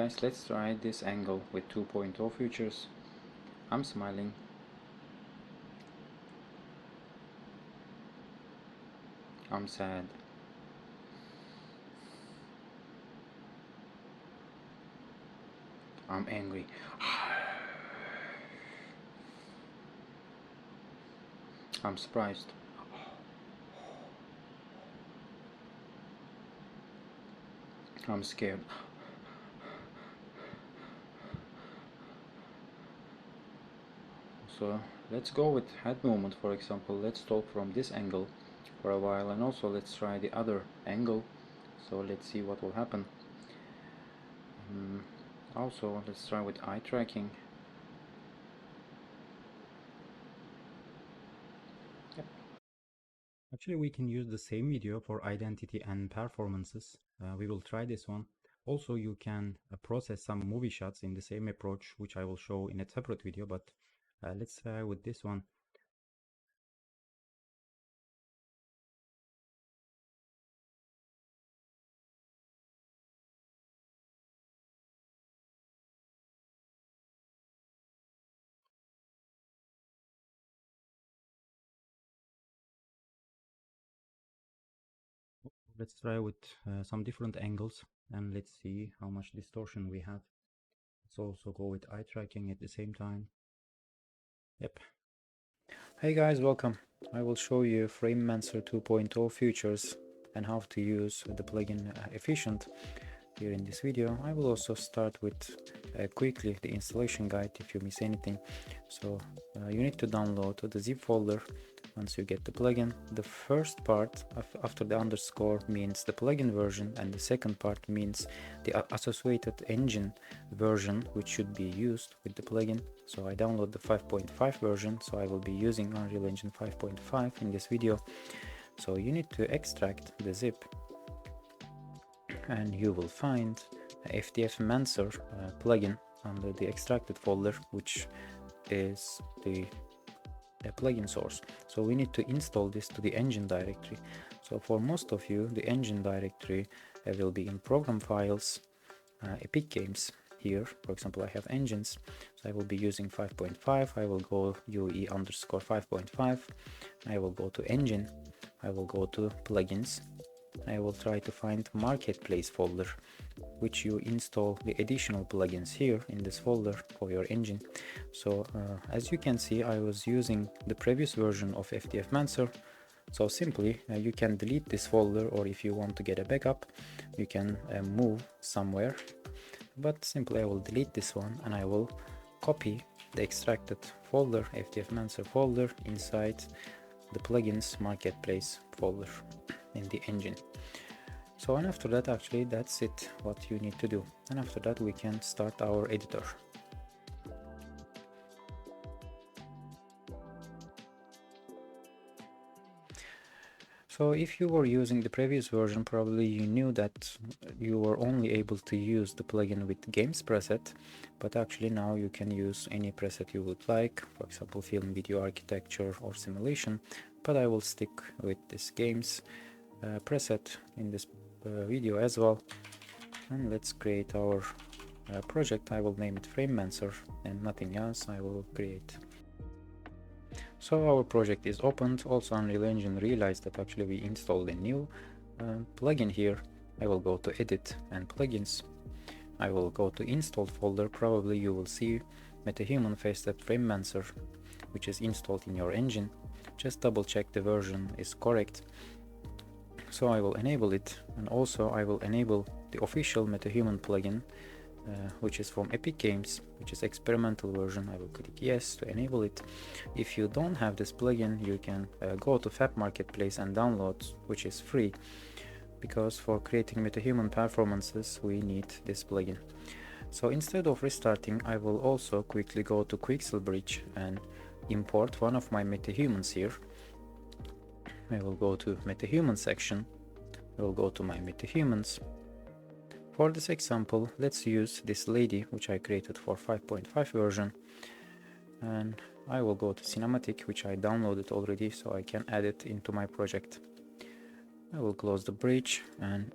Guys, let's try this angle with 2.0 features. I'm smiling. I'm sad. I'm angry. I'm surprised. I'm scared. So let's go with head movement, for example. Let's talk from this angle for a while, and also let's try the other angle. So let's see what will happen. Also let's try with eye tracking. Yep. Actually, we can use the same video for identity and performances. We will try this one. Also, you can process some movie shots in the same approach, which I will show in a separate video, but let's try with this one. Let's try with some different angles, and let's see how much distortion we have. Let's also go with eye tracking at the same time. Yep. Hey guys, welcome. I will show you Frame Mancer 2.0 features and how to use the plugin Efficient here in this video. I will also start with quickly the installation guide if you miss anything. So you need to download the zip folder. Once you get the plugin, the first part after the underscore means the plugin version, and the second part means the associated engine version which should be used with the plugin. So I download the 5.5 version, so I will be using Unreal Engine 5.5 in this video. So you need to extract the zip, and you will find FDF Mancer plugin under the extracted folder, which is the plugin source. So we need to install this to the engine directory. So for most of you, the engine directory will be in program files, Epic Games. Here, for example, I have engines, so I will be using 5.5. I will go UE underscore 5.5. I will go to engine. I will go to plugins. I will try to find marketplace folder, which you install the additional plugins here in this folder for your engine. So as you can see, I was using the previous version of FDF Mancer. So simply you can delete this folder, or if you want to get a backup, you can move somewhere. But simply I will delete this one, and I will copy the extracted folder, FDF Mancer folder, inside the plugins marketplace folder in the engine. So, and after that, actually that's it what you need to do, and after that we can start our editor. So if you were using the previous version, probably you knew that you were only able to use the plugin with games preset, but actually now you can use any preset you would like, for example film, video, architecture or simulation, but I will stick with this games preset in this video as well. And let's create our project. I will name it Frame Mancer and nothing else. I will create. So our project is opened. Also Unreal Engine realized that actually we installed a new plugin here. I will go to edit and plugins. I will go to installed folder. Probably you will see Metahuman Face Depth Frame Mancer, which is installed in your engine. Just double check the version is correct. So I will enable it, and also I will enable the official Metahuman plugin, which is from Epic Games, which is experimental version. I will click yes to enable it. If you don't have this plugin, you can go to Fab Marketplace and download, which is free, because for creating Metahuman performances we need this plugin. So instead of restarting, I will also quickly go to Quixel Bridge and import one of my Metahumans here. I will go to Metahuman section. I will go to my Metahumans. For this example, let's use this lady, which I created for 5.5 version, and I will go to cinematic, which I downloaded already, so I can add it into my project. I will close the bridge, and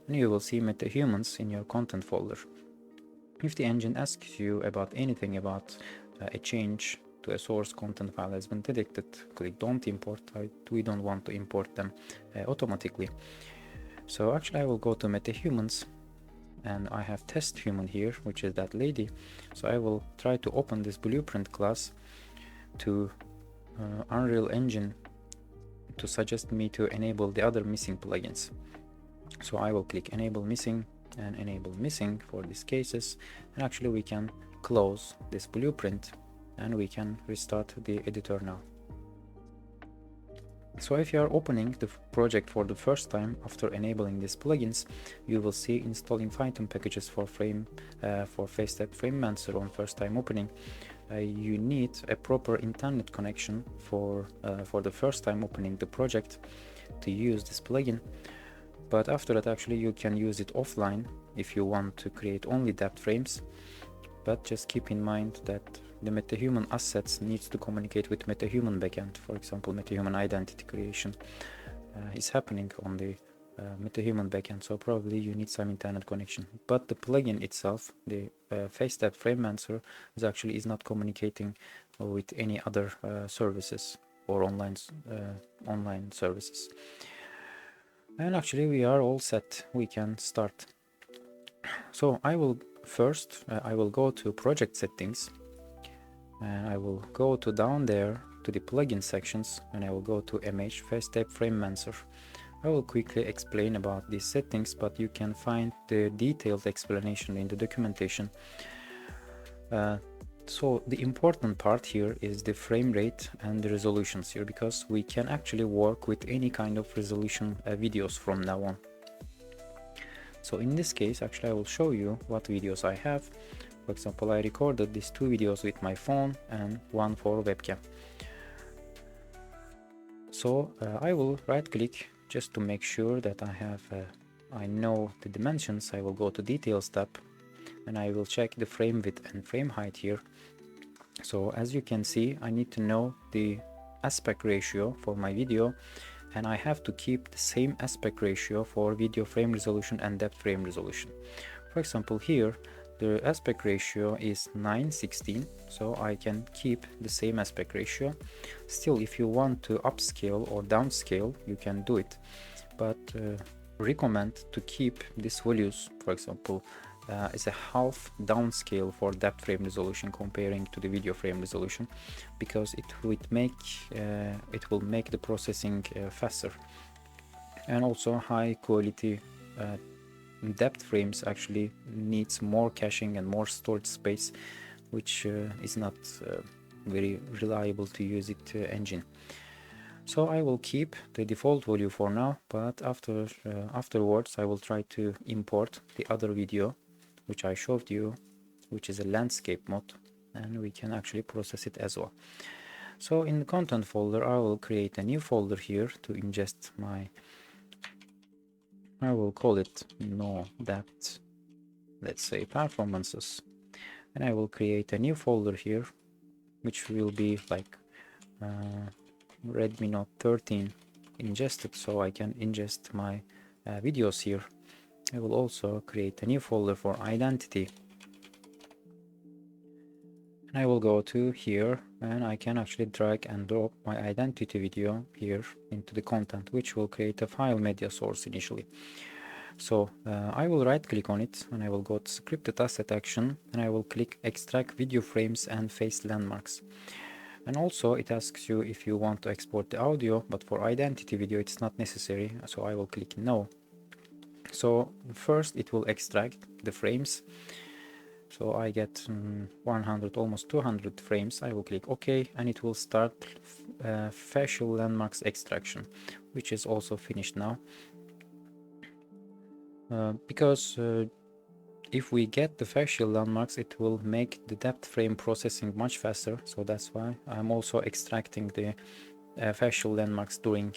and you will see Metahumans in your content folder. If the engine asks you about anything about a change to a source content file has been detected, click don't import. We don't want to import them automatically. So actually I will go to Metahumans, and I have test human here, which is that lady. So I will try to open this blueprint class to Unreal Engine to suggest me to enable the other missing plugins. So I will click enable missing and enable missing for these cases, and actually we can close this blueprint and we can restart the editor now. So if you are opening the project for the first time after enabling these plugins, you will see installing Python packages for Face Depth Frame Mancer on first time opening. You need a proper internet connection for the first time opening the project to use this plugin. But after that, actually you can use it offline if you want to create only depth frames. But just keep in mind that the Metahuman assets needs to communicate with Metahuman backend. For example, Metahuman identity creation is happening on the Metahuman backend, so probably you need some internet connection. But the plugin itself, the Face Depth Frame Mancer, is not communicating with any other services or online services. And actually we are all set. We can start. So I will go to project settings, and I will go to down there to the plugin sections, and I will go to MH Face Depth Frame Mancer. I will quickly explain about these settings, but you can find the detailed explanation in the documentation. So the important part here is the frame rate and the resolutions here, because we can actually work with any kind of resolution videos from now on. So in this case, actually I will show you what videos I have. For example, I recorded these 2 videos with my phone and 1 for webcam. So I will right click just to make sure that I know the dimensions. I will go to details tab and I will check the frame width and frame height here. So as you can see, I need to know the aspect ratio for my video, and I have to keep the same aspect ratio for video frame resolution and depth frame resolution. For example, here the aspect ratio is 9:16, so I can keep the same aspect ratio. Still, if you want to upscale or downscale, you can do it, but recommend to keep these values. For example, is a half downscale for depth frame resolution comparing to the video frame resolution, because it will make the processing faster. And also high quality depth frames actually needs more caching and more storage space, which is not very reliable to use it engine. So I will keep the default value for now, but afterwards I will try to import the other video which I showed you, which is a landscape mode, and we can actually process it as well. So in the content folder, I will create a new folder here to ingest my, I will call it no depth, let's say performances, and I will create a new folder here, which will be like Redmi Note 13 ingested, so I can ingest my videos here. I will also create a new folder for identity, and I will go to here, and I can actually drag and drop my identity video here into the content, which will create a file media source initially. So I will right click on it, and I will go to scripted asset action, and I will click extract video frames and face landmarks. And also it asks you if you want to export the audio, but for identity video it's not necessary, so I will click no. So first it will extract the frames, so I get 100, almost 200 frames. I will click OK, and it will start facial landmarks extraction, which is also finished now. Because if we get the facial landmarks, it will make the depth frame processing much faster, so that's why I'm also extracting the facial landmarks during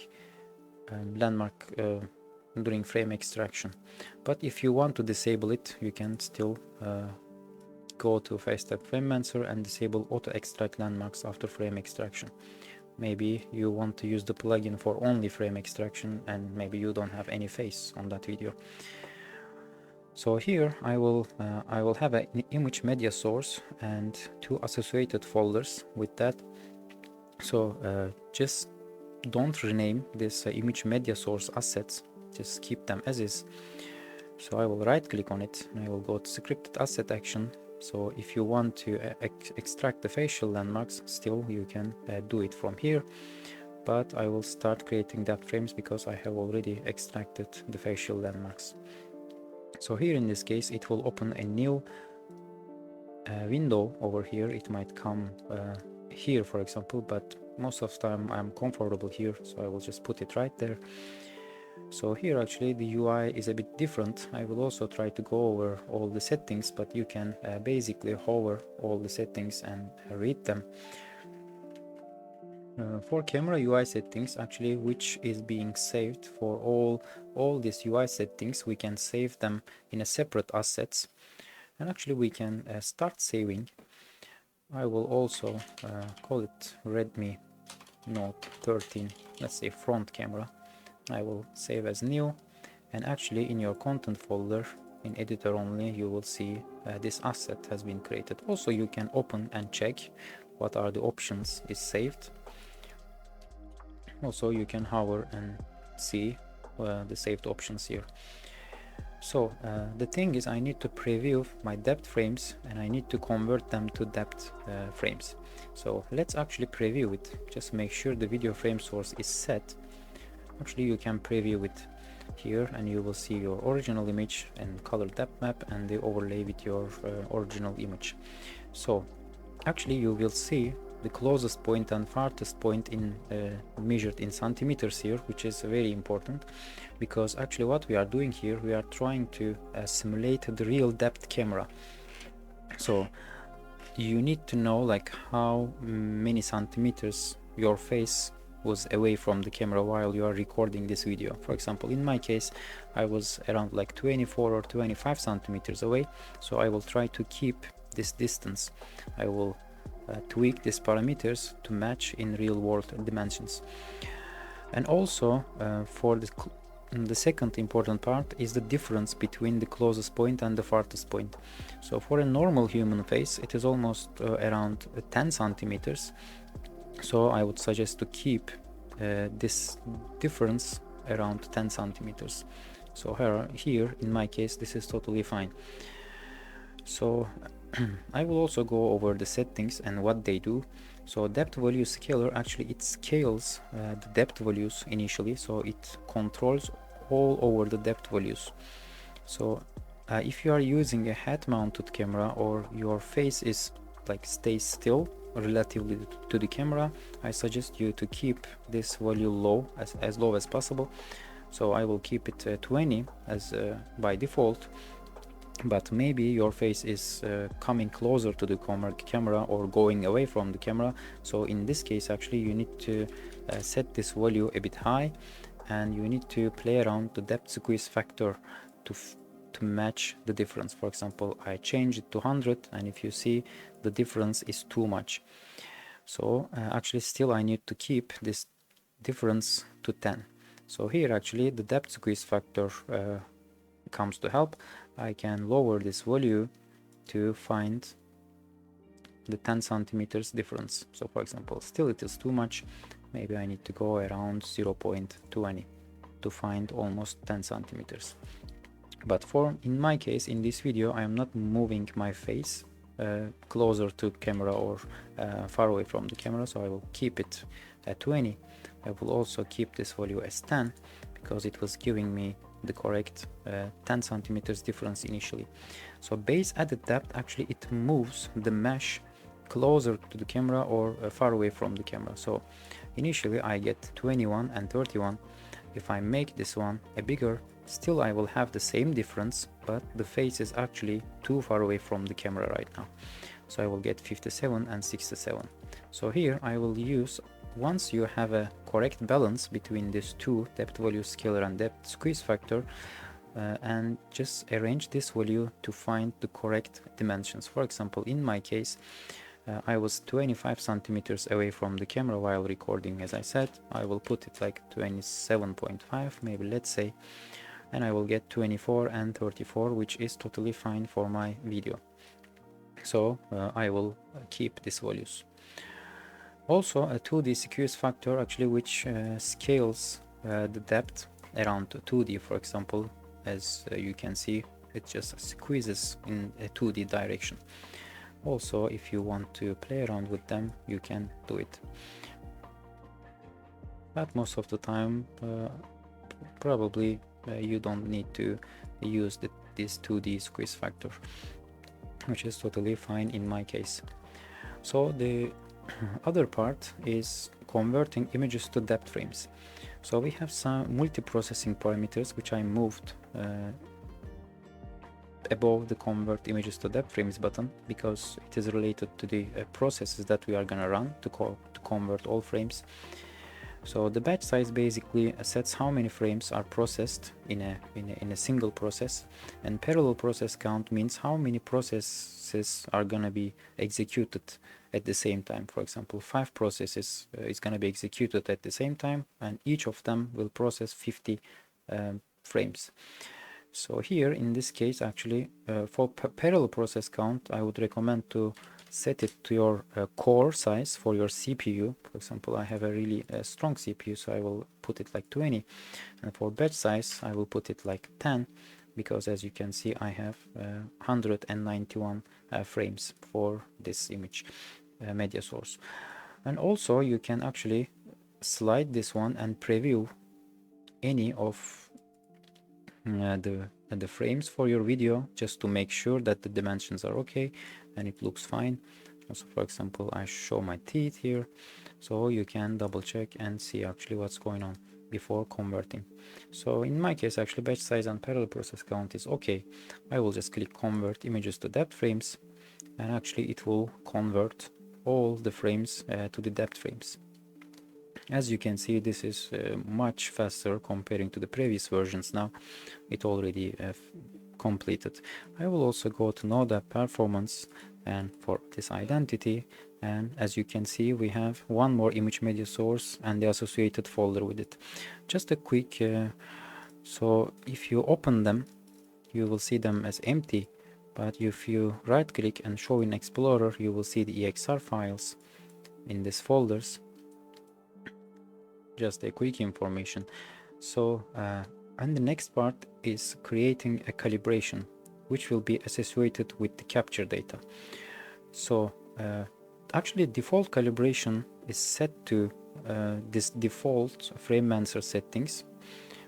during frame extraction. But if you want to disable it, you can still go to Face Depth Frame Mancer and disable auto extract landmarks after frame extraction. Maybe you want to use the plugin for only frame extraction, and maybe you don't have any face on that video. So here I will have an image media source and two associated folders with that. So just don't rename this image media source assets, just keep them as is. So I will right click on it and I will go to scripted asset action. So if you want to extract the facial landmarks, still you can do it from here, but I will start creating depth frames because I have already extracted the facial landmarks. So here in this case it will open a new window over here. It might come here, for example, but most of the time I'm comfortable here, so I will just put it right there. So here actually the UI is a bit different. I will also try to go over all the settings, but you can basically hover all the settings and read them. For camera UI settings, actually, which is being saved for all these UI settings, we can save them in a separate assets, and actually we can start saving. I will also call it Redmi Note 13, let's say front camera. I will save as new, and actually in your content folder in editor only you will see this asset has been created. Also you can open and check what are the options is saved. Also you can hover and see the saved options here. So the thing is, I need to preview my depth frames and I need to convert them to depth frames. So let's actually preview it. Just make sure the video frame source is set. Actually you can preview it here and you will see your original image and color depth map and the overlay with your original image. So actually you will see the closest point and farthest point in measured in centimeters here, which is very important, because actually what we are doing here, we are trying to simulate the real depth camera. So you need to know like how many centimeters your face was away from the camera while you are recording this video. For example, in my case I was around like 24 or 25 centimeters away, so I will try to keep this distance. I will tweak these parameters to match in real world dimensions. And also for the second important part is the difference between the closest point and the farthest point. So for a normal human face it is almost around 10 centimeters. So I would suggest to keep this difference around 10 centimeters. So here in my case this is totally fine. So I will also go over the settings and what they do. So depth value scaler, actually it scales the depth values initially, so it controls all over the depth values. So if you are using a head mounted camera or your face is like stays still relatively to the camera, I suggest you to keep this value low, as low as possible. So I will keep it 20 as by default. But maybe your face is coming closer to the camera or going away from the camera. So in this case actually you need to set this value a bit high, and you need to play around the depth squeeze factor to match the difference. For example, I change it to 100 and if you see the difference is too much. So actually still I need to keep this difference to 10. So here actually the depth squeeze factor comes to help. I can lower this value to find the 10 centimeters difference. So for example, still it is too much. Maybe I need to go around 0.20 to find almost 10 centimeters. But in my case, in this video, I am not moving my face closer to camera or far away from the camera, so I will keep it at 20. I will also keep this value as 10 because it was giving me the correct 10 centimeters difference initially. So base added depth, actually it moves the mesh closer to the camera or far away from the camera. So initially I get 21 and 31. If I make this one a bigger, still I will have the same difference, but the face is actually too far away from the camera right now. So I will get 57 and 67. So here I will use, once you have a correct balance between these two, depth value scaler and depth squeeze factor, and just arrange this value to find the correct dimensions. For example, in my case, I was 25 centimeters away from the camera while recording. As I said, I will put it like 27.5, maybe, let's say. and I will get 24 and 34, which is totally fine for my video. So I will keep these values. Also a 2D skew factor actually, which scales the depth around 2D, for example. As you can see, it just squeezes in a 2D direction. Also, if you want to play around with them, you can do it, but most of the time probably you don't need to use this 2D squeeze factor, which is totally fine in my case. So the other part is converting images to depth frames. So we have some multi-processing parameters which I moved above the convert images to depth frames button, because it is related to the processes that we are gonna run to convert all frames. So the batch size basically sets how many frames are processed in a single process, and parallel process count means how many processes are gonna be executed at the same time. For example, 5 processes is gonna be executed at the same time, and each of them will process 50 frames. So here in this case, actually for parallel process count, I would recommend to set it to your core size for your CPU. For example, I have a really strong CPU, so I will put it like 20, and for batch size I will put it like 10, because as you can see I have 191 frames for this image media source. And also you can actually slide this one and preview any of the frames for your video, just to make sure that the dimensions are okay and it looks fine. Also, for example, I show my teeth here, so you can double check and see actually what's going on before converting. So in my case, actually batch size and parallel process count is okay. I will just click convert images to depth frames, and actually it will convert all the frames to the depth frames. As you can see, this is much faster comparing to the previous versions. Now it already completed. I will also go to NodeApp performance and for this identity, and as you can see we have one more image media source and the associated folder with it. Just a quick so if you open them you will see them as empty, but if you right click and show in Explorer, you will see the EXR files in these folders. Just a quick information. So and the next part is creating a calibration which will be associated with the capture data. So actually default calibration is set to this default frame Mancer settings,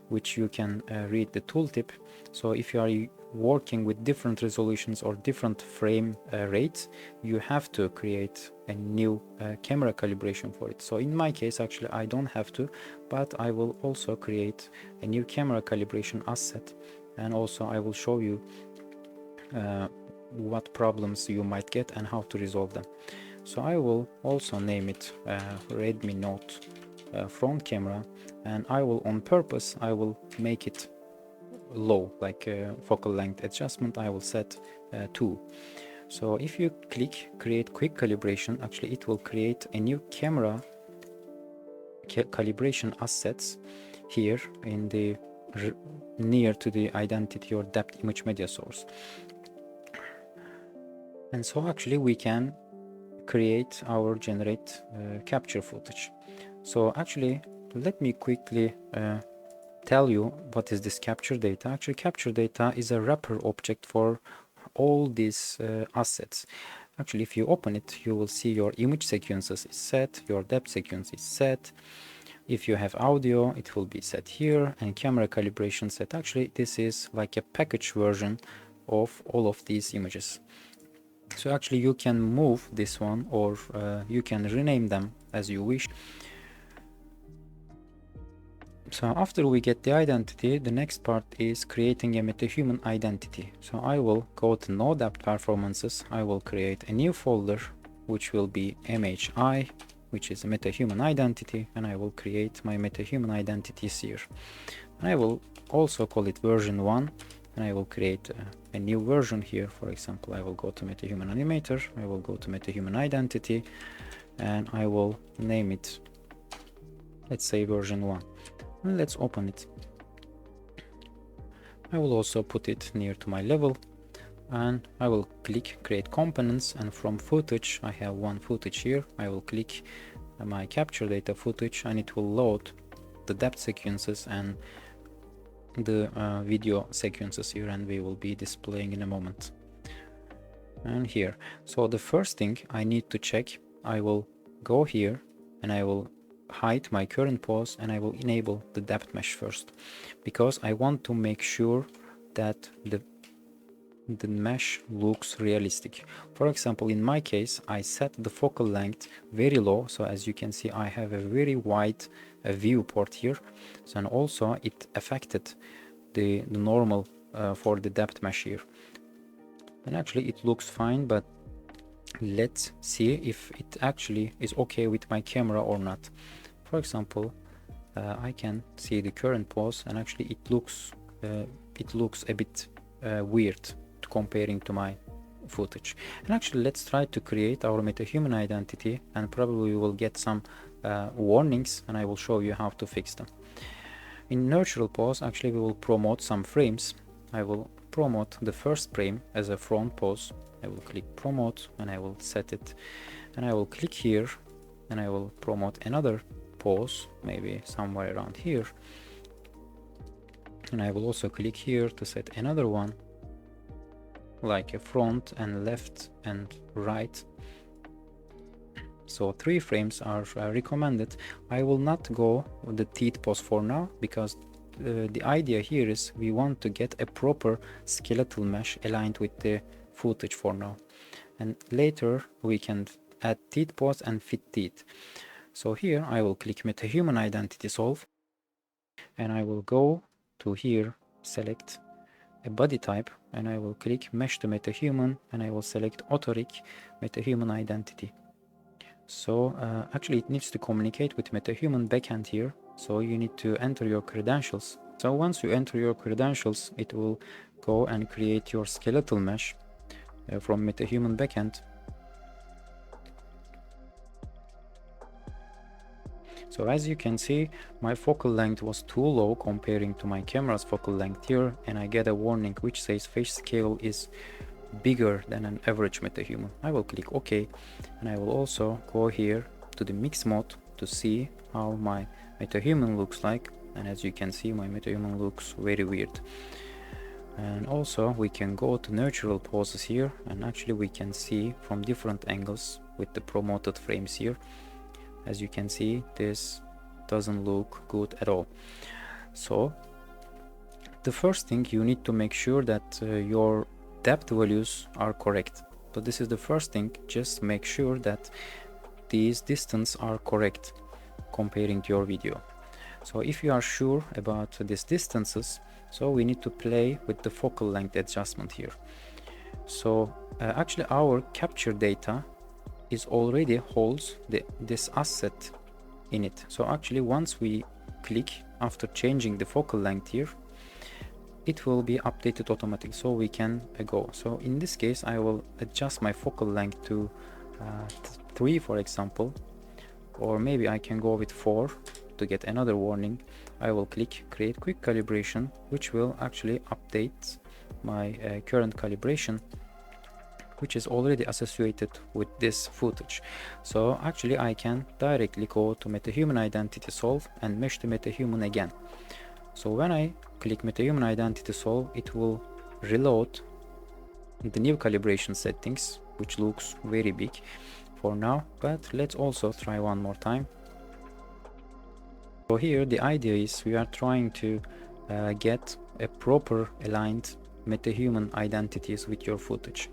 which you can read the tooltip. So if you are working with different resolutions or different frame rates, you have to create a new camera calibration for it. So in my case, actually I don't have to, but I will also create a new camera calibration asset, and also I will show you what problems you might get and how to resolve them. So I will also name it Redmi Note front camera, and I will on purpose I will make it low, like focal length adjustment I will set 2. So if you click create quick calibration, actually it will create a new camera calibration assets here in the near to the identity or depth image media source. And so actually we can create our generate capture footage. So actually let me quickly tell you what is this capture data. Actually capture data is a wrapper object for all these assets. Actually if you open it, you will see your image sequences is set, your depth sequence is set. If you have audio, it will be set here, and camera calibration set. Actually this is like a package version of all of these images. So actually you can move this one, or you can rename them as you wish. So after we get the identity, the next part is creating a Metahuman identity. So I will go to NodeApp performances, I will create a new folder which will be MHI, which is a Metahuman identity, and I will create my Metahuman identities here. And I will also call it version 1, and I will create a new version here. For example, I will go to Metahuman Animator, I will go to Metahuman identity, and I will name it, let's say version 1. And let's open it. I will also put it near to my level, and I will click create components, and from footage I have one footage here. I will click my capture data footage, and it will load the depth sequences and the video sequences here, and we will be displaying in a moment. And here, so the first thing I need to check, I will go here and I will hide my current pose, and I will enable the depth mesh first, because I want to make sure that the mesh looks realistic. For example, in my case, I set the focal length very low, so as you can see I have a very wide viewport here, so, and also it affected the normal for the depth mesh here, and actually it looks fine, but let's see if it actually is okay with my camera or not. For example, I can see the current pose, and actually it looks a bit weird comparing to my footage. And actually let's try to create our Metahuman identity, and probably we will get some warnings, and I will show you how to fix them. In natural pose, actually we will promote some frames. I will promote the first frame as a front pose. I will click promote, and I will set it, and I will click here, and I will promote another pose, maybe somewhere around here, and I will also click here to set another one, like a front and left and right. So 3 frames are recommended. I will not go with the teeth pose for now, because the idea here is we want to get a proper skeletal mesh aligned with the footage for now, and later we can add teeth pose and fit teeth. So here I will click Metahuman identity solve, and I will go to here, select a body type, and I will click mesh to Metahuman, and I will select authoric Metahuman identity. So actually it needs to communicate with Metahuman backend here, so you need to enter your credentials. So once you enter your credentials, it will go and create your skeletal mesh from Metahuman backend. So as you can see, my focal length was too low comparing to my camera's focal length here, and I get a warning which says face scale is bigger than an average Metahuman. I will click OK, and I will also go here to the mix mode to see how my Metahuman looks like, and as you can see my Metahuman looks very weird. And also we can go to natural poses here, and actually we can see from different angles with the promoted frames here. As you can see, this doesn't look good at all. So the first thing, you need to make sure that your depth values are correct. So this is the first thing, just make sure that these distances are correct comparing to your video. So if you are sure about these distances, so we need to play with the focal length adjustment here. So actually our capture data is already holds this asset in it. So actually once we click after changing the focal length here, it will be updated automatically, so we can go. So in this case I will adjust my focal length to 3 for example, or maybe I can go with 4 to get another warning. I will click create quick calibration, which will actually update my current calibration, which is already associated with this footage. So actually I can directly go to Metahuman identity solve and mesh to Metahuman again. So when I click Metahuman identity solve, it will reload the new calibration settings, which looks very big for now, but let's also try one more time. So here the idea is we are trying to get a proper aligned Metahuman identities with your footage.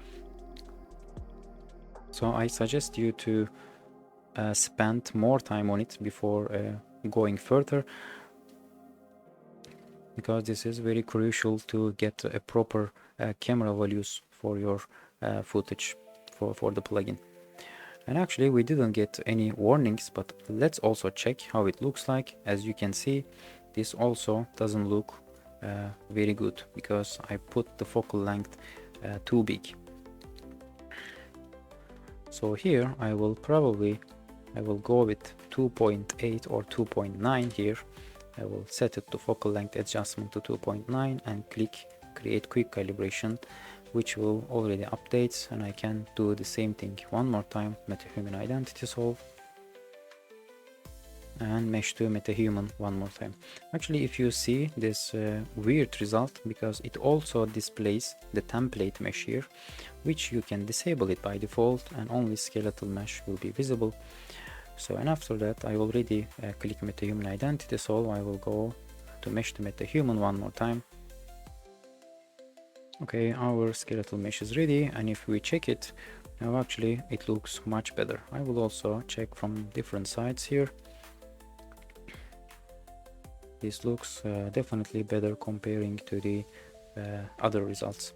So I suggest you to spend more time on it before going further, because this is very crucial to get a proper camera values for your footage for the plugin. And actually we didn't get any warnings, but let's also check how it looks like. As you can see, this also doesn't look very good because I put the focal length too big. So here I will go with 2.8 or 2.9 here I will set it to focal length adjustment to 2.9 and click create quick calibration, which will already update, and I can do the same thing one more time. Metahuman identity solve and mesh to Metahuman one more time. Actually, if you see this weird result, because it also displays the template mesh here, which you can disable it by default and only skeletal mesh will be visible. So, and after that I already click Metahuman identity solve. I will go to mesh to Metahuman one more time. Okay, our skeletal mesh is ready, and if we check it now, actually it looks much better. I will also check from different sides here. This looks definitely better comparing to the other results.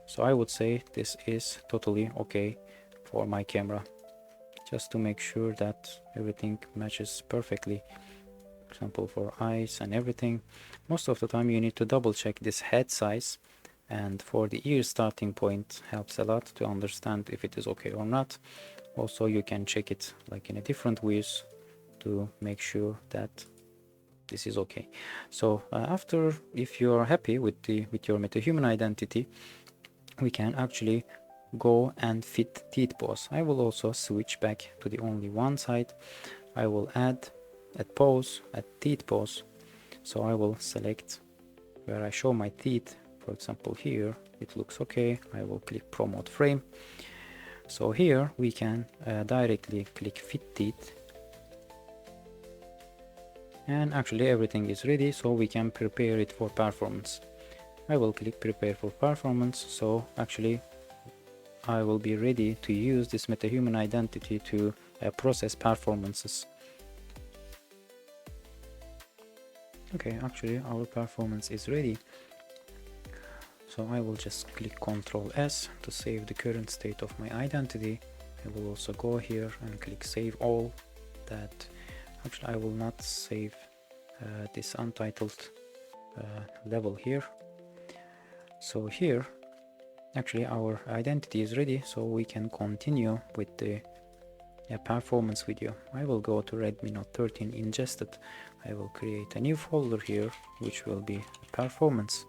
So I would say this is totally okay for my camera, just to make sure that everything matches perfectly. For example, for eyes and everything, most of the time you need to double check this head size, and for the ear starting point helps a lot to understand if it is okay or not. Also, you can check it like in a different ways to make sure that this is okay. So after, if you are happy with your Metahuman identity, we can actually go and fit teeth pose. I will also switch back to the only one side. I will add at pose, at teeth pose. So I will select where I show my teeth. For example, here it looks okay. I will click promote frame. So here we can directly click fit teeth, and actually everything is ready, so we can prepare it for performance. I will click prepare for performance. So actually I will be ready to use this Metahuman identity to process performances. Okay, actually our performance is ready. So I will just click Ctrl S to save the current state of my identity. I will also go here and click save all. That actually I will not save this untitled level here. So here actually our identity is ready, so we can continue with the performance video. I will go to Redmi Note 13 ingested. I will create a new folder here, which will be performance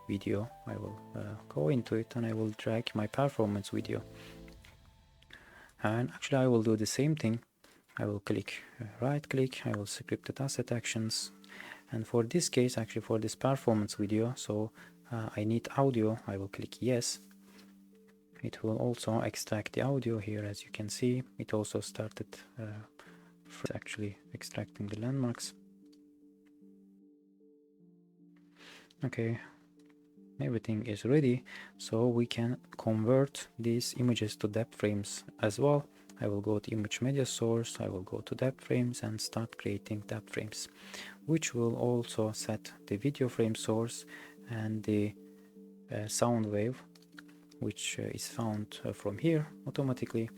video. I will go into it and I will drag my performance video, and actually I will do the same thing. I will click right click, I will scripted asset actions, and for this case, actually for this performance video, so I need audio. I will click yes. It will also extract the audio here. As you can see, it also started actually extracting the landmarks. Okay, everything is ready, so we can convert these images to depth frames as well. I will go to image media source, I will go to depth frames and start creating depth frames, which will also set the video frame source and the sound wave, which is found from here automatically.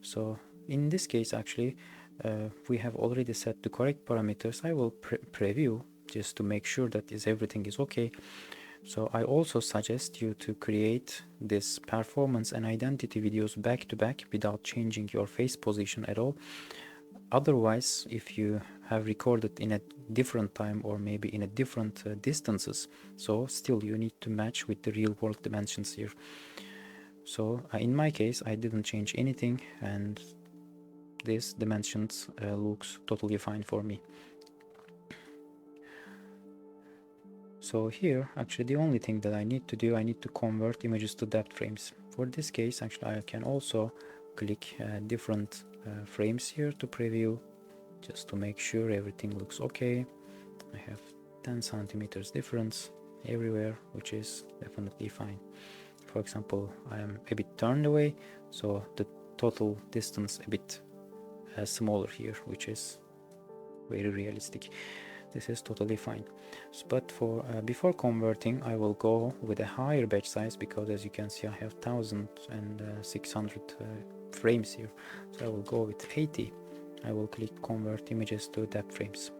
So in this case, actually we have already set the correct parameters. I will preview just to make sure that everything is okay. So I also suggest you to create this performance and identity videos back to back without changing your face position at all. Otherwise, if you have recorded in a different time or maybe in a different distances, so still you need to match with the real world dimensions here. So in my case, I didn't change anything, and this dimensions looks totally fine for me. So here, actually the only thing that I need to do, I need to convert images to depth frames. For this case, actually I can also click different frames here to preview, just to make sure everything looks okay. I have 10 centimeters difference everywhere, which is definitely fine. For example, I am a bit turned away, so the total distance a bit smaller here, which is very realistic. This is totally fine. But for before converting, I will go with a higher batch size, because as you can see I have 1600 frames here. So I will go with 80. I will click convert images to depth frames.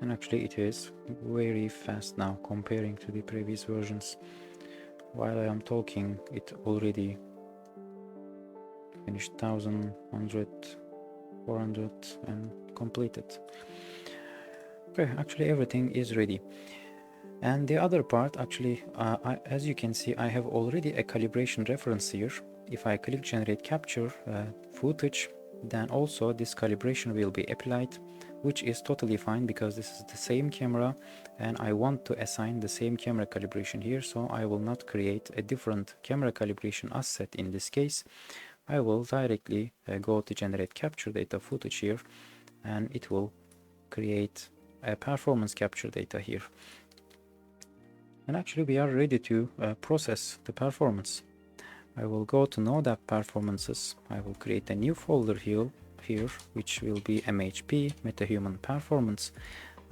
And actually it is very fast now comparing to the previous versions. While I am talking, it already finished 1000, 100, 400 and completed. Okay, actually everything is ready. And the other part, actually, as you can see, I have already a calibration reference here. If I click generate capture footage, then also this calibration will be applied, which is totally fine because this is the same camera and I want to assign the same camera calibration here, so I will not create a different camera calibration asset in this case. I will directly go to generate capture data footage here, and it will create a performance capture data here. And actually we are ready to process the performance. I will go to Node App Performances. I will create a new folder here, which will be MHP, Metahuman Performance.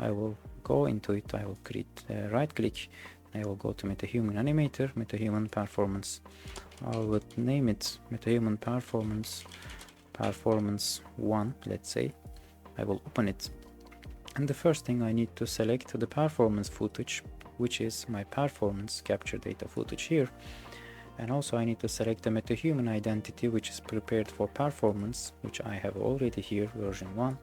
I will go into it. I will create right click. I will go to Metahuman Animator, Metahuman Performance. I would name it Metahuman Performance 1, let's say. I will open it. And the first thing I need to select the performance footage, which is my performance capture data footage here. And also I need to select the Metahuman identity, which is prepared for performance, which I have already here, version 1.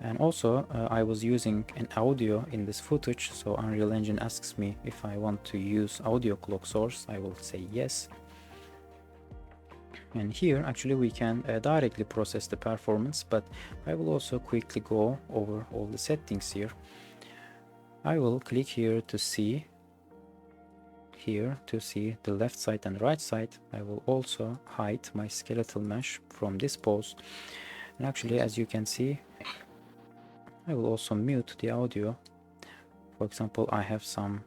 And also I was using an audio in this footage, so Unreal Engine asks me if I want to use audio clock source. I will say yes. And here actually we can directly process the performance, but I will also quickly go over all the settings here. I will click here to see the left side and right side. I will also hide my skeletal mesh from this pose, and actually as you can see I will also mute the audio. For example, I have some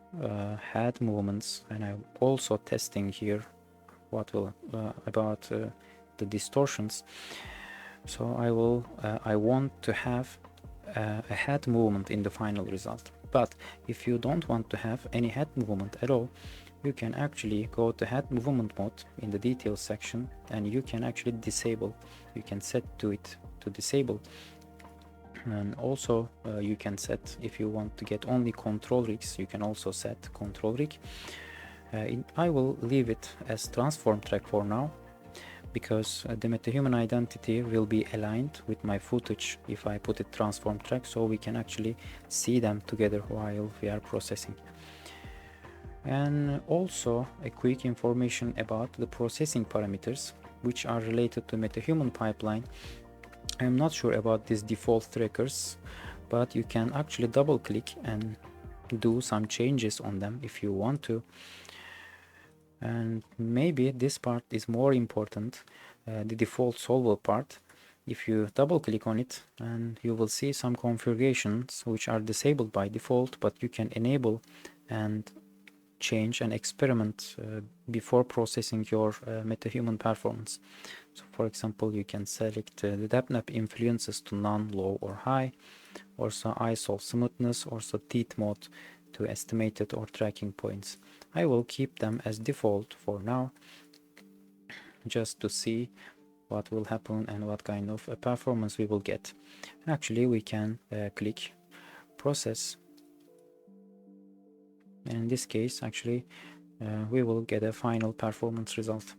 head movements, and I'm also testing here what will about the distortions. So I want to have a head movement in the final result. But if you don't want to have any head movement at all, you can actually go to head movement mode in the details section, and you can actually disable. You can set to it to disable. And also you can set, if you want to get only control rigs, you can also set control rig. I will leave it as transform track for now, because the Metahuman identity will be aligned with my footage if I put it transform track, so we can actually see them together while we are processing. And also a quick information about the processing parameters which are related to Metahuman pipeline. I'm not sure about these default trackers, but you can actually double click and do some changes on them if you want to. And maybe this part is more important, the default solver part. If you double click on it, and you will see some configurations which are disabled by default, but you can enable and change and experiment before processing your Metahuman performance. So for example, you can select the depth map influences to none, low or high, also ISO smoothness, also teeth mode to estimated or tracking points. I will keep them as default for now, just to see what will happen and what kind of a performance we will get. And actually we can click process, and in this case actually we will get a final performance result.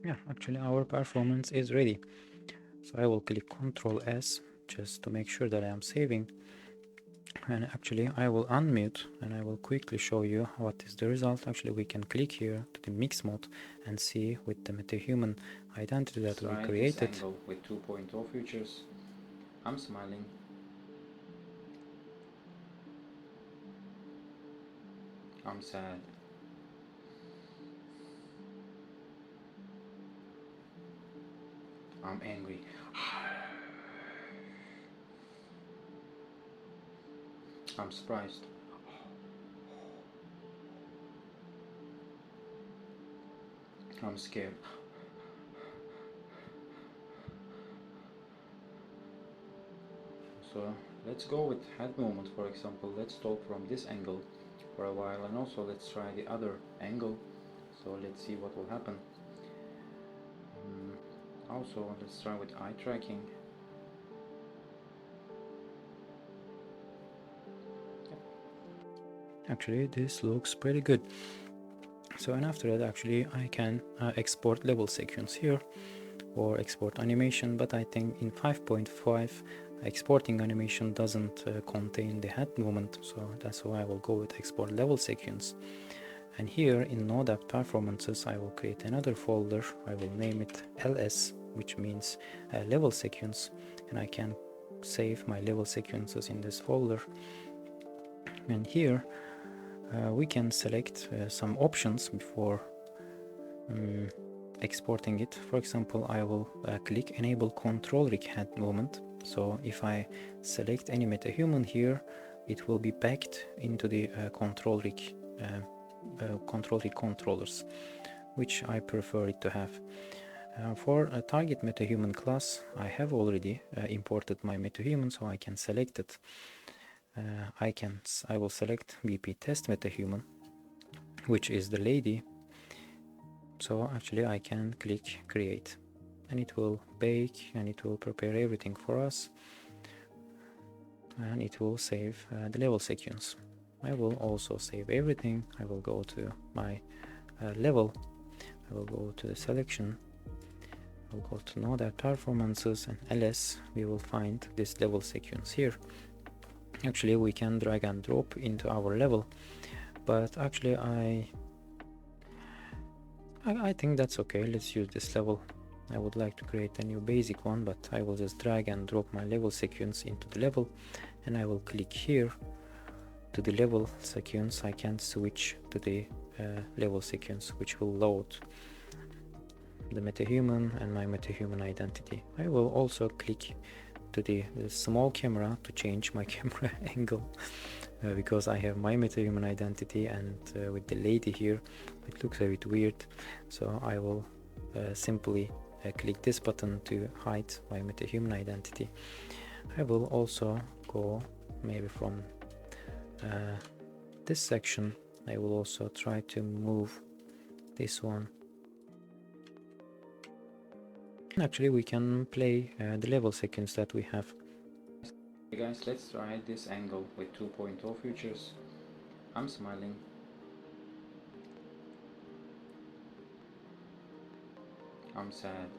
Yeah, actually our performance is ready. So I will click Ctrl S just to make sure that I am saving, and actually I will unmute and I will quickly show you what is the result. Actually we can click here to the mix mode and see with the Metahuman identity that we created. This angle with 2.0 features. I'm smiling. I'm sad. I'm angry. I'm surprised. I'm scared. So let's go with head movement, for example. Let's talk from this angle for a while, and also let's try the other angle. So let's see what will happen. Also let's try with eye tracking. Actually this looks pretty good. So, and after that actually I can export level sequence here or export animation, but I think in 5.5 exporting animation doesn't contain the head movement, so that's why I will go with export level sequence. And here in Node App Performances I will create another folder. I will name it ls, which means level sequence, and I can save my level sequences in this folder. And here we can select some options before exporting it. For example, I will click enable control rig head movement. So if I select any Metahuman here, it will be backed into the control rig controllers, which I prefer it to have. For a target Metahuman class, I have already imported my Metahuman, so I can select it. I will select BP test Metahuman, which is the lady. So actually I can click create, and it will bake and it will prepare everything for us, and it will save the level sequence. I will also save everything. I will go to my level, I will go to the selection, I will go to Node App Performances, and ls, we will find this level sequence here. Actually we can drag and drop into our level, but actually I think that's okay. Let's use this level. I would like to create a new basic one, but I will just drag and drop my level sequence into the level, and I will click here to the level sequence. I can switch to the level sequence, which will load the Metahuman and my Metahuman identity. I will also click to the small camera to change my camera angle because I have my Metahuman identity, and with the lady here it looks a bit weird, so I will simply click this button to hide my Metahuman identity. I will also go maybe from this section. I will also try to move this one. Actually we can play the level sequence that we have. Hey guys, let's try this angle with 2.0 features. I'm smiling. I'm sad.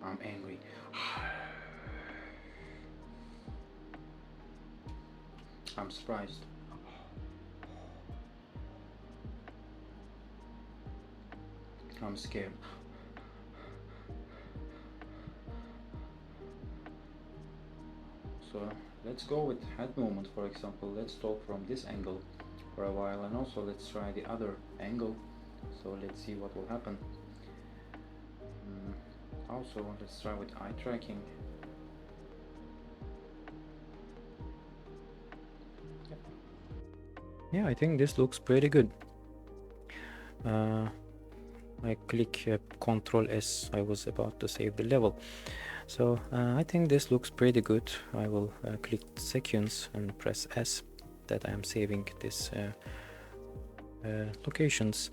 I'm angry. I'm surprised. I'm scared. So let's go with head movement, for example. Let's talk from this angle for a while, and also let's try the other angle. So let's see what will happen. Also let's try with eye tracking. Yeah, I think this looks pretty good. I click Ctrl S. I was about to save the level. So I think this looks pretty good. I will click sequence and press S, that I am saving this locations,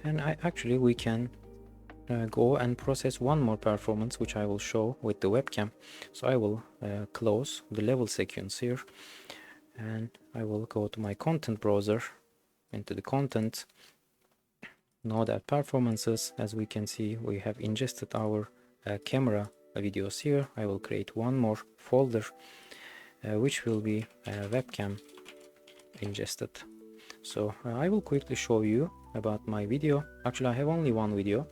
and we can go and process one more performance, which I will show with the webcam. So I will close the level sequence here, and I will go to my content browser, into the content, Node App Performances. As we can see, we have ingested our camera videos here. I will create one more folder which will be webcam ingested. So I will quickly show you about my video. Actually I have only one video,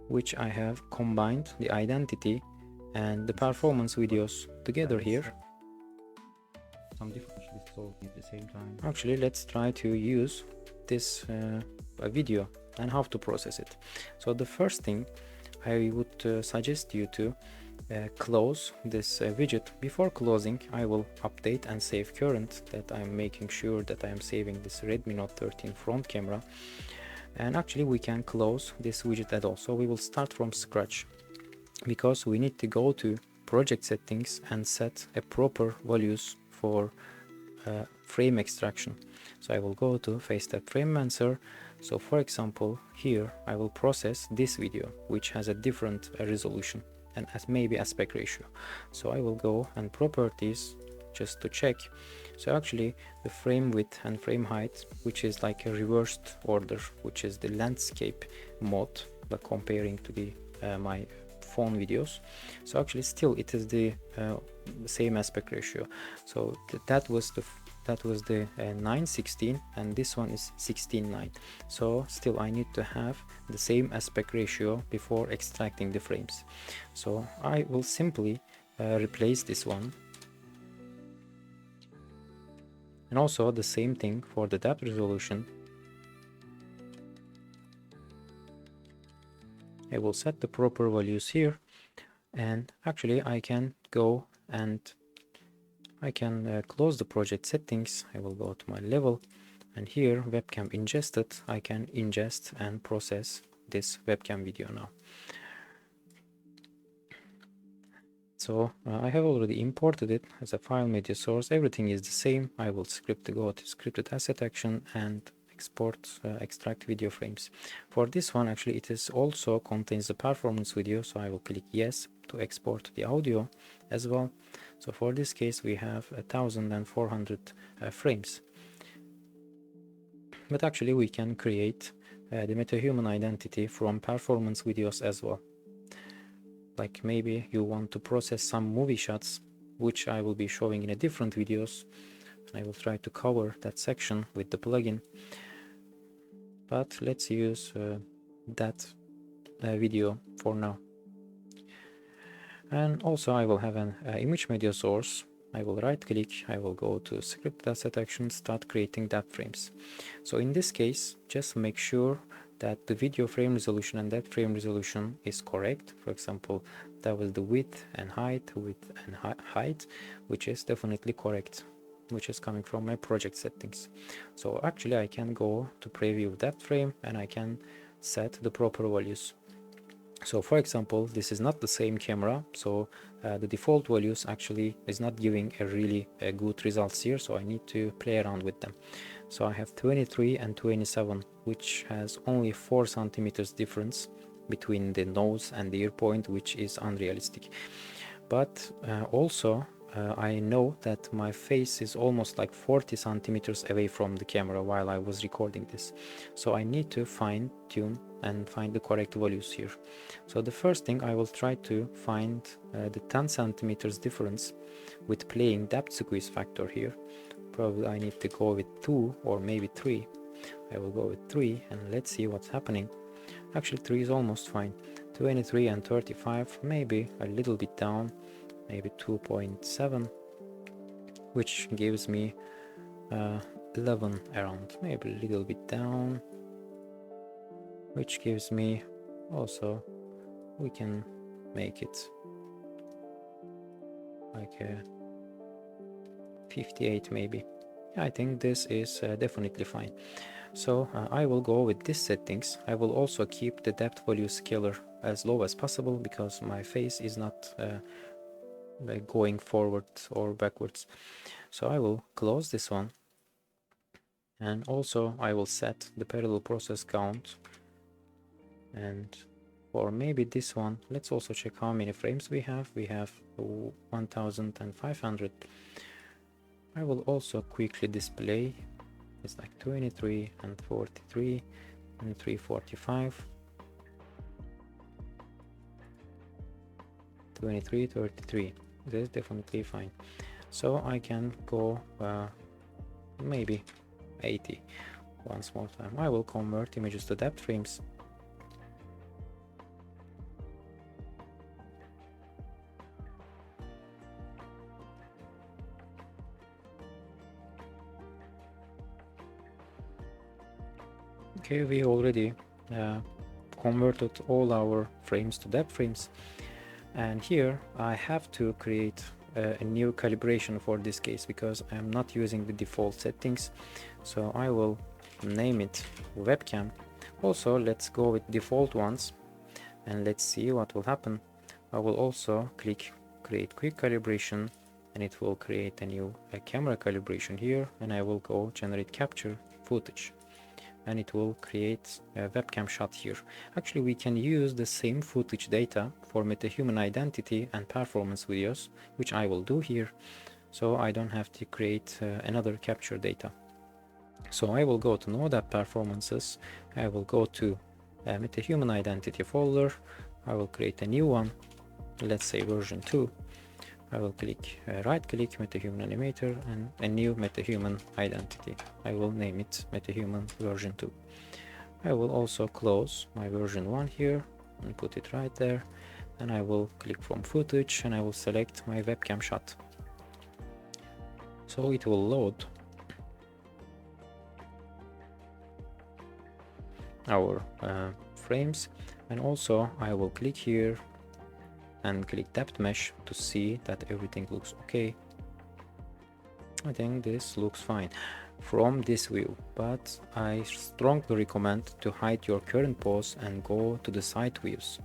which I have combined the identity and the performance videos together here. Some different at the same time. Actually let's try to use this video and how to process it. So the first thing I would suggest you to close this widget. Before closing, I will update and save current, that I'm making sure that I am saving this Redmi Note 13 front camera. And actually we can close this widget at all. So we will start from scratch, because we need to go to project settings and set a proper values for frame extraction. So I will go to Face Depth Frame Mancer. So for example, here I will process this video, which has a different resolution and maybe aspect ratio. So I will go and properties, just to check. So actually the frame width and frame height, which is like a reversed order, which is the landscape mode, but comparing to the my phone videos, so actually still it is the same aspect ratio. So that was the 9:16, and this one is 16:9. So still I need to have the same aspect ratio before extracting the frames. So I will simply replace this one. And also the same thing for the depth resolution. I will set the proper values here, and actually I can go and I can close the project settings. I will go to my level, and here webcam ingested, I can ingest and process this webcam video now. So I have already imported it as a file media source. Everything is the same. I will go to scripted asset action and export extract video frames. For this one, actually it is also contains the performance video, so I will click yes to export the audio as well. So for this case we have 1400 frames. But actually we can create the Metahuman identity from performance videos as well. Like maybe you want to process some movie shots, which I will be showing in a different videos. I will try to cover that section with the plugin. But let's use that video for now. And also I will have an image media source. I will right click, I will go to script asset action, start creating depth frames. So in this case, just make sure that the video frame resolution and depth frame resolution is correct. For example, that was the width and height, which is definitely correct, which is coming from my project settings. So actually I can go to preview depth frame and I can set the proper values. So for example, this is not the same camera, so the default values actually is not giving a really good results here, so I need to play around with them. So I have 23 and 27, which has only 4 centimeters difference between the nose and the ear point, which is unrealistic. But also I know that my face is almost like 40 centimeters away from the camera while I was recording this. So I need to fine tune and find the correct values here. So the first thing, I will try to find the 10 centimeters difference with playing depth squeeze factor here. Probably I need to go with 2 or maybe 3. I will go with 3 and let's see what's happening. Actually 3 is almost fine. 23 and 35, maybe a little bit down, maybe 2.7, which gives me 11 around, maybe a little bit down, which gives me also, we can make it like a 58 maybe. I think this is definitely fine. So I will go with these settings. I will also keep the depth value scaler as low as possible because my face is not going forward or backwards. So I will close this one, and also I will set the parallel process count, and for maybe this one, let's also check how many frames we have. We have 1500. I will also quickly display. It's like 23 and 43 and 345, 23, 33. This is definitely fine. So I can go maybe 80 once more time. I will convert images to depth frames. Okay, we already converted all our frames to depth frames, and here I have to create a new calibration for this case because I'm not using the default settings. So I will name it webcam. Also, let's go with default ones and let's see what will happen. I will also click create quick calibration, and it will create a new camera calibration here, and I will go generate capture footage, and it will create a webcam shot here. Actually, we can use the same footage data for Metahuman identity and performance videos, which I will do here. so I don't have to create another capture data. So I will go to Node App Performances, I will go to Metahuman Identity folder, I will create a new one, let's say version 2. I will click right click Metahuman Animator and a new Metahuman Identity. I will name it Metahuman version 2. I will also close my version 1 here and put it right there, and I will click from footage and I will select my webcam shot. So it will load our frames, and also I will click here and click depth mesh to see that everything looks okay. I think this looks fine from this view, but I strongly recommend to hide your current pose and go to the side views,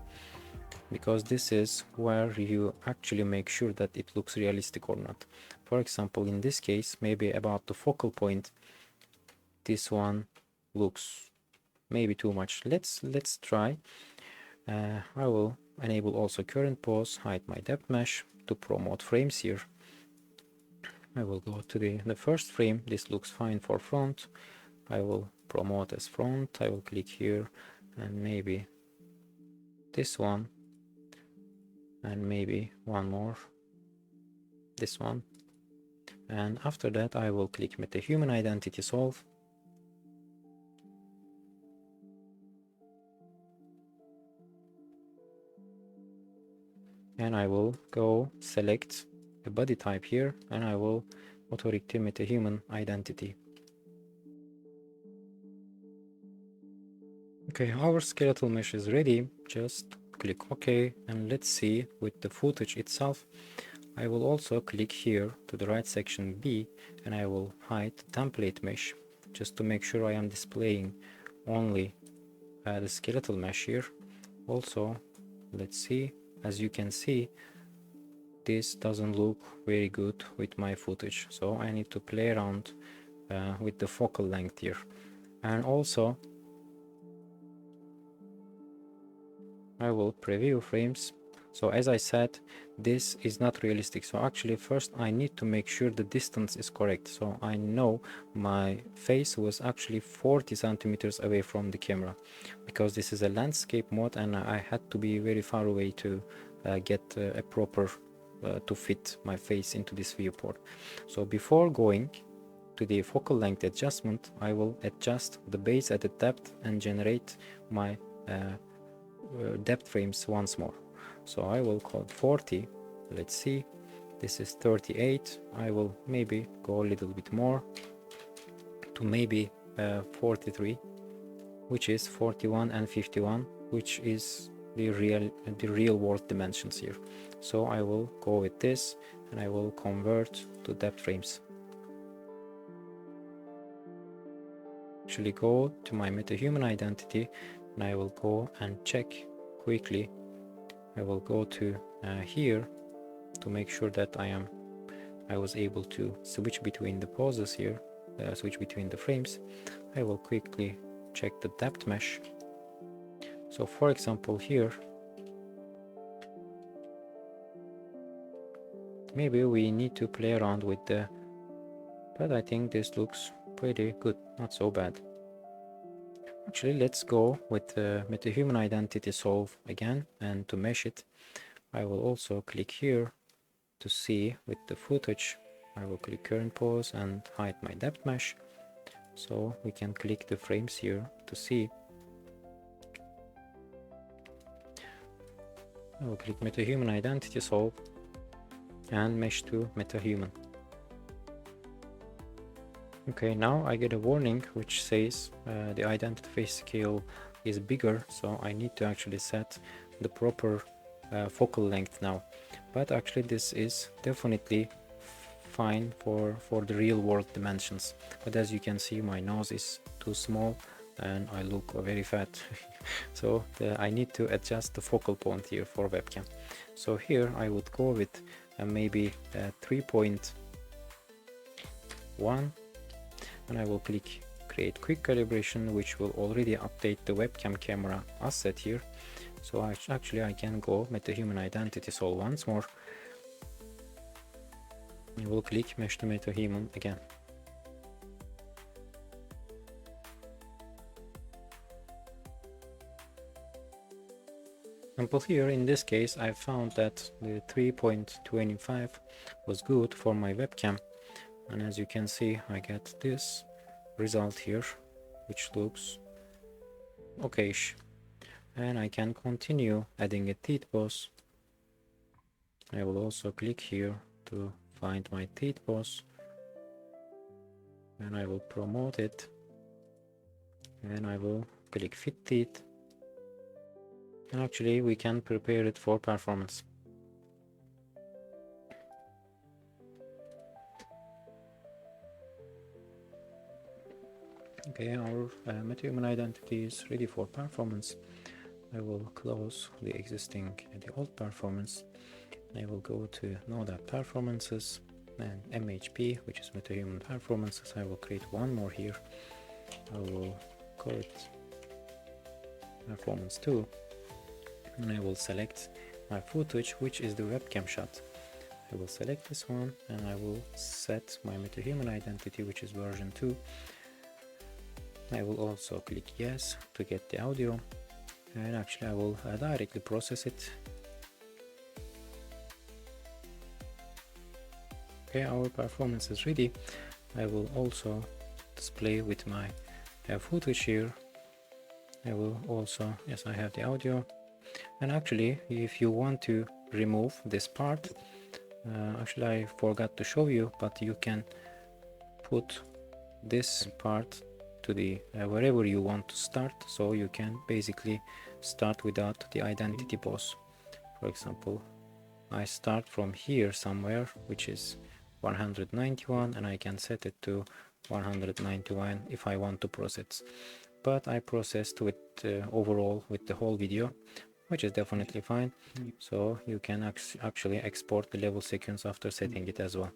because this is where you actually make sure that it looks realistic or not. For example, in this case, maybe about the focal point, this one looks maybe too much. Let's try. I will enable also current pose, hide my depth mesh to promote frames here. I will go to the first frame. This looks fine for front. I will promote as front. I will click here and maybe this one, and maybe one more, this one. And after that I will click Metahuman Identity Solve. And I will go select a body type here, and I will authority Metahuman Identity. Okay, our skeletal mesh is ready. Just click OK, and let's see with the footage itself. I will also click here to the right section B, and I will hide the template mesh just to make sure I am displaying only the skeletal mesh here. Also, let's see, as you can see, this doesn't look very good with my footage, so I need to play around with the focal length here. And also I will preview frames. So as I said, this is not realistic, so actually first I need to make sure the distance is correct. So I know my face was actually 40 centimeters away from the camera, because this is a landscape mode and I had to be very far away to get a proper to fit my face into this viewport. So before going to the focal length adjustment, I will adjust the base at the depth and generate my depth frames once more. So I will call it 40. Let's see, this is 38. I will maybe go a little bit more to maybe 43, which is 41 and 51, which is the real world dimensions here. So I will go with this and I will convert to depth frames. Actually go to my Metahuman Identity and I will go and check quickly. I will go to here to make sure that I was able to switch between the poses here, switch between the frames. I will quickly check the depth mesh. So for example here, maybe we need to play around with the, but I think this looks pretty good, not so bad. Actually, let's go with the Metahuman Identity Solve again, and to mesh it, I will also click here to see with the footage. I will click current pose and hide my depth mesh, so we can click the frames here to see. I will click Metahuman Identity Solve and mesh to Metahuman. Okay, now I get a warning which says the identity face scale is bigger, so I need to actually set the proper focal length now. But actually this is definitely fine for the real world dimensions. But as you can see, my nose is too small and I look very fat. So I need to adjust the focal point here for webcam. So here I would go with maybe 3.1, and I will click create quick calibration, which will already update the webcam camera asset here. So actually I can go Metahuman Identity Solve once more. I will click Mesh to Metahuman again. Example here, in this case, I found that the 3.25 was good for my webcam, and as you can see, I get this result here, which looks okayish. And I can continue adding a teeth boss. I will also click here to find my teeth boss, and I will promote it, and I will click fit teeth. And actually we can prepare it for performance. Okay, our Metahuman identity is ready for performance. I will close the existing, the old performance. I will go to Node App Performances and MHP, which is Metahuman Performances. I will create one more here. I will call it Performance 2. And I will select my footage, which is the webcam shot. I will select this one and I will set my Metahuman identity, which is version 2. I will also click yes to get the audio, and actually I will directly process it. Okay, our performance is ready. I will also display with my footage here. I will also, yes, I have the audio. And actually, if you want to remove this part, actually I forgot to show you, but you can put this part to the wherever you want to start, so you can basically start without the identity boss. For example, I start from here somewhere, which is 191, and I can set it to 191 if I want to process. But I processed with overall with the whole video, which is definitely fine. So you can actually export the level sequence after setting it as well.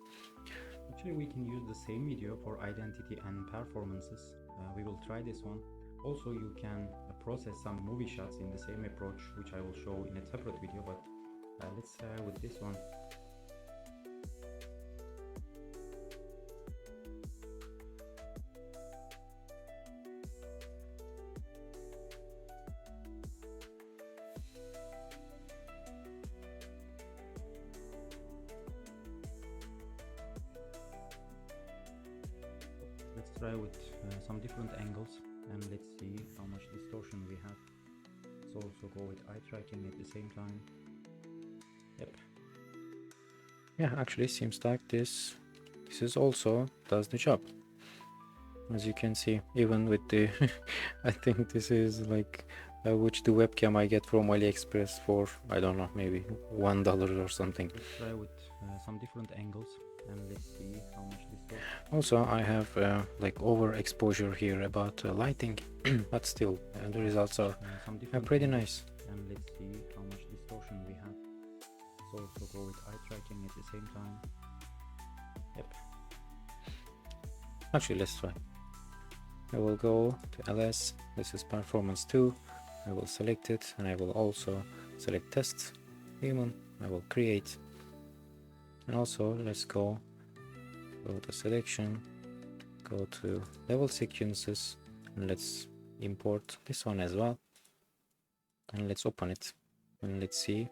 Actually, we can use the same video for identity and performances. We will try this one. Also, you can process some movie shots in the same approach, which I will show in a separate video, but let's try with this one. Let's try with some different angles and let's see how much distortion we have. Let's also go with eye tracking at the same time. Yep. Yeah, actually seems like this is also does the job. As you can see, even with the I think this is like which the webcam I get from AliExpress for, I don't know, maybe $1 or something. Let's try with some different angles and let's see how much distortion. Also, I have like overexposure here about lighting, but still the results are pretty nice. And let's see how much distortion we have. Let's also go with eye tracking at the same time. Yep. Actually, let's try. I will go to LS. This is performance 2. I will select it, and I will also select test human. I will create, and also let's go to selection, go to level sequences, and let's import this one as well, and let's open it and let's see.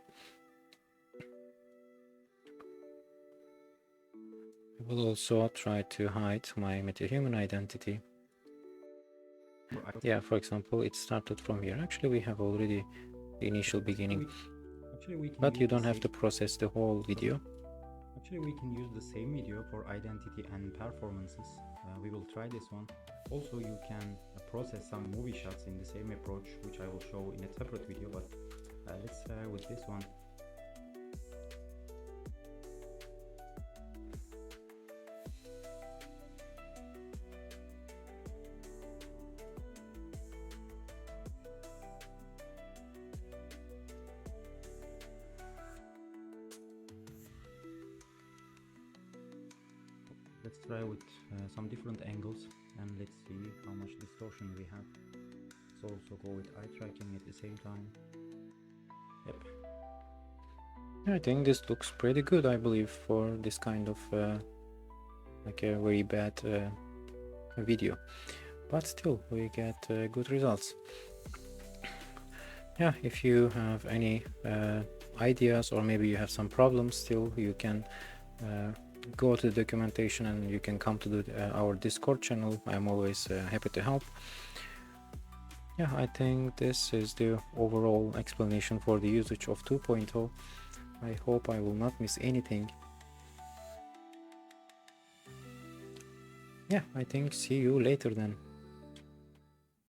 I will also try to hide my Metahuman identity. Yeah, for example, it started from here. Actually, we have already the initial beginning, but you don't have to process the whole video. Actually, we can use the same video for identity and performances. We will try this one. Also, you can process some movie shots in the same approach, which I will show in a separate video, but let's try with this one. Let's try with some different angles and let's see how much distortion we have. Let's also go with eye tracking at the same time. Yep. I think this looks pretty good, I believe, for this kind of like a very bad video, but still we get good results. Yeah, if you have any ideas, or maybe you have some problems still, you can go to the documentation and you can come to our Discord channel. I'm always happy to help. Yeah, I think this is the overall explanation for the usage of 2.0. I hope I will not miss anything. Yeah, I think see you later then.